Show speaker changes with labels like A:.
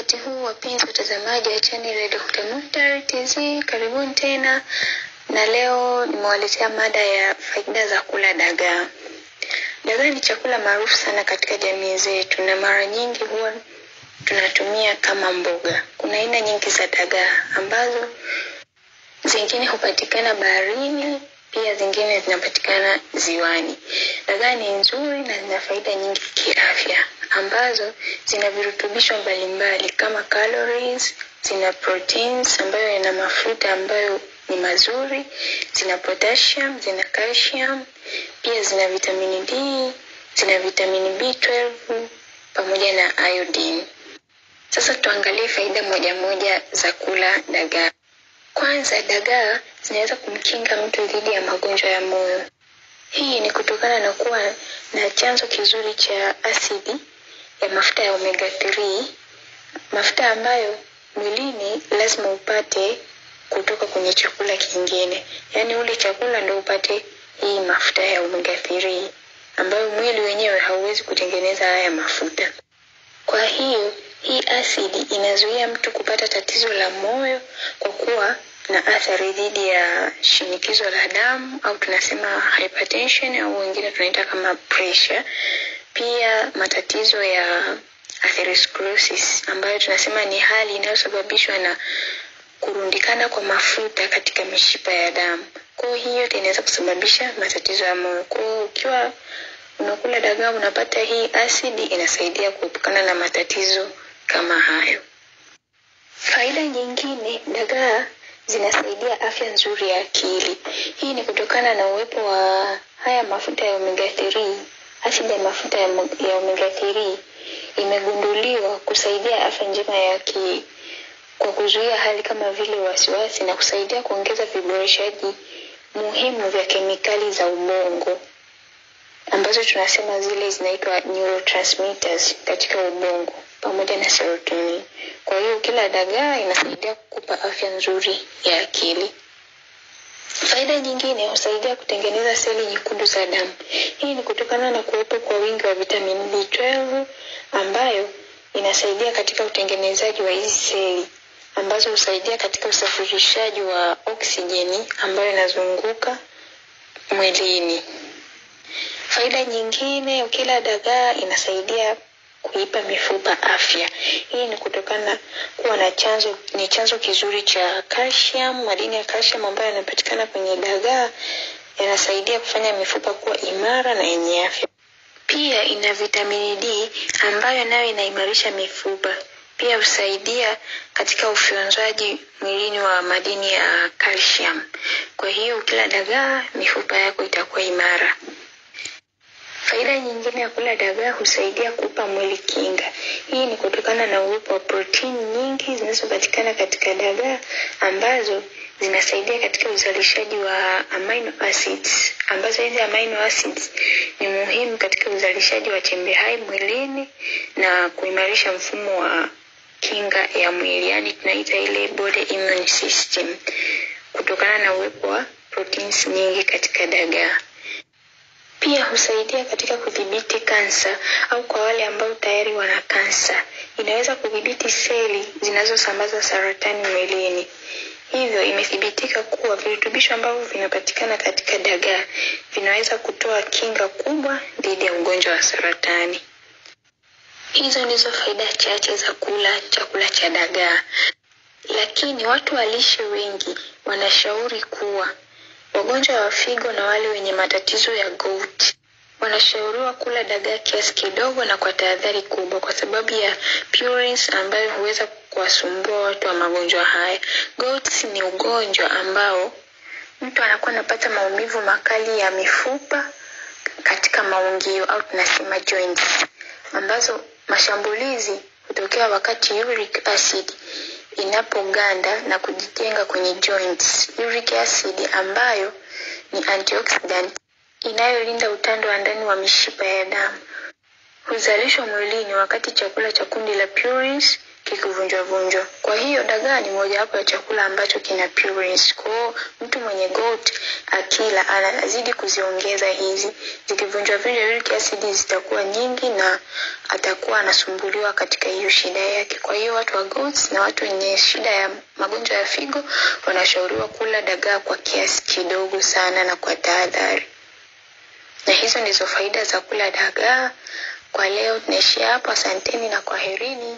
A: wakati huu wapenzi watazamaji wa channel ya Dr. Mukhtar TZ, karibuni tena, na leo nimewaletea mada ya faida za kula dagaa. Dagaa ni chakula maarufu sana katika jamii zetu na mara nyingi huwa tunatumia kama mboga. Kuna aina nyingi za dagaa ambazo zingine hupatikana baharini, pia zingine zinapatikana ziwani. Dagaa ni nzuri na zina faida nyingi kiafya ambazo zina virutubisho mbalimbali kama calories, zina proteins ambayo ina mafuta ambayo ni mazuri, zina potassium, zina calcium, pia zina vitamini D, zina vitamini B12 pamoja na iodine. Sasa tuangalie faida moja moja za kula dagaa. Kwanza, dagaa zinaweza kumkinga mtu dhidi ya magonjwa ya moyo. Hii ni kutokana na kuwa na chanzo kizuri cha asidi ya mafuta ya omega 3, mafuta ambayo mwilini lazima upate kutoka kwenye chakula kingine. Yaani ule chakula ndio upate hii mafuta ya omega 3 ambayo mwili wenyewe hauwezi kutengeneza haya mafuta. Kwa hiyo hii asidi inazuia mtu kupata tatizo la moyo kwa kuwa na athari dhidi ya shinikizo la damu au tunasema hypertension au wengine tunaita kama pressure. Pia matatizo ya atherosclerosis ambayo tunasema ni hali inayosababishwa na kurundikana kwa mafuta katika mishipa ya damu. Kwa hiyo inaweza kusababisha matatizo ya moyo. Kwa hiyo ukiwa unakula dagaa unapata hii asidi, inasaidia kuepukana na matatizo kama hayo. Faida nyingine, dagaa zinasaidia afya nzuri ya akili. Hii ni kutokana na uwepo wa haya mafuta ya omega 3. Asidi ya mafuta ya omega 3 imegunduliwa kusaidia afya njema ya akili kwa kuzuia hali kama vile wasiwasi na kusaidia kuongeza viboreshaji muhimu vya kemikali za ubongo ambazo tunasema zile zinaitwa neurotransmitters katika ubongo pamoja na serotonin. Kwa hiyo kila dagaa inasaidia kukupa afya nzuri ya akili. Faida nyingine, husaidia kutengeneza seli nyekundu za damu. Hii ni kutokana na kuwepo kwa wingi wa vitamini B12 ambayo inasaidia katika utengenezaji wa hizi seli ambazo husaidia katika usafirishaji wa oksijeni ambayo inazunguka mwilini. Faida nyingine, ukila dagaa inasaidia kuipa mifupa afya. Hii ni kutokana kuwa na chanzo kizuri cha calcium, madini ya calcium ambayo yanapatikana kwenye dagaa yanasaidia kufanya mifupa kuwa imara na yenye afya. Pia ina vitamini D ambayo nayo inaimarisha mifupa. Pia husaidia katika ufyonzaji mwilini wa madini ya calcium. Kwa hiyo ukila dagaa mifupa yako itakuwa imara. Faida nyingine ya kula dagaa, husaidia kupa mwili kinga. Hii ni kutokana na uwepo wa protein nyingi zinazopatikana katika dagaa ambazo zinasaidia katika uzalishaji wa amino acids, ambazo hizi amino acids ni muhimu katika uzalishaji wa chembe hai mwilini na kuimarisha mfumo wa kinga ya mwili, yani tunaita ile body immune system, kutokana na uwepo wa proteins nyingi katika dagaa. Pia husaidia katika kudhibiti kansa au kwa wale ambao tayari wana kansa. Inaweza kudhibiti seli zinazosambaza saratani mwilini. Hivyo imethibitika kuwa virutubisho ambavyo vinapatikana katika dagaa vinaweza kutoa kinga kubwa dhidi ya ugonjwa wa saratani. Hizo ndizo faida chache za kula chakula cha dagaa. Lakini watu wa lishe wengi wanashauri kuwa wagonjwa wa figo na wale wenye matatizo ya gout wanashauriwa kula dagaa kiasi kidogo na kwa tahadhari kubwa kwa sababu ya purines ambayo huweza kuwasumbua watu wa magonjwa haya. Gout ni ugonjwa ambao mtu anakuwa anapata maumivu makali ya mifupa katika maungio au tunasema joints, ambazo mashambulizi hutokea wakati uric acid inapoganda na kujijenga kwenye joints. Uric acid ambayo ni antioxidant inayolinda utando wa ndani wa mishipa ya damu huzalishwa mwilini wakati chakula cha kundi la purines kikivunjwa vunjwa. Kwa hiyo dagaa ni moja wapo ya chakula ambacho kina purines. Kwa hiyo mtu mwenye gout akila anazidi kuziongeza hizi. Zikivunjwa vunjwa uric acid zitakuwa nyingi na atakuwa anasumbuliwa katika hiyo shida yake. Kwa hiyo watu wa gout na watu wenye shida ya magonjwa ya figo wanashauriwa kula dagaa kwa kiasi kidogo sana na kwa tahadhari. Na hizo ndizo faida za kula dagaa. Kwa leo tunaishia hapa. Asanteni na kwaherini.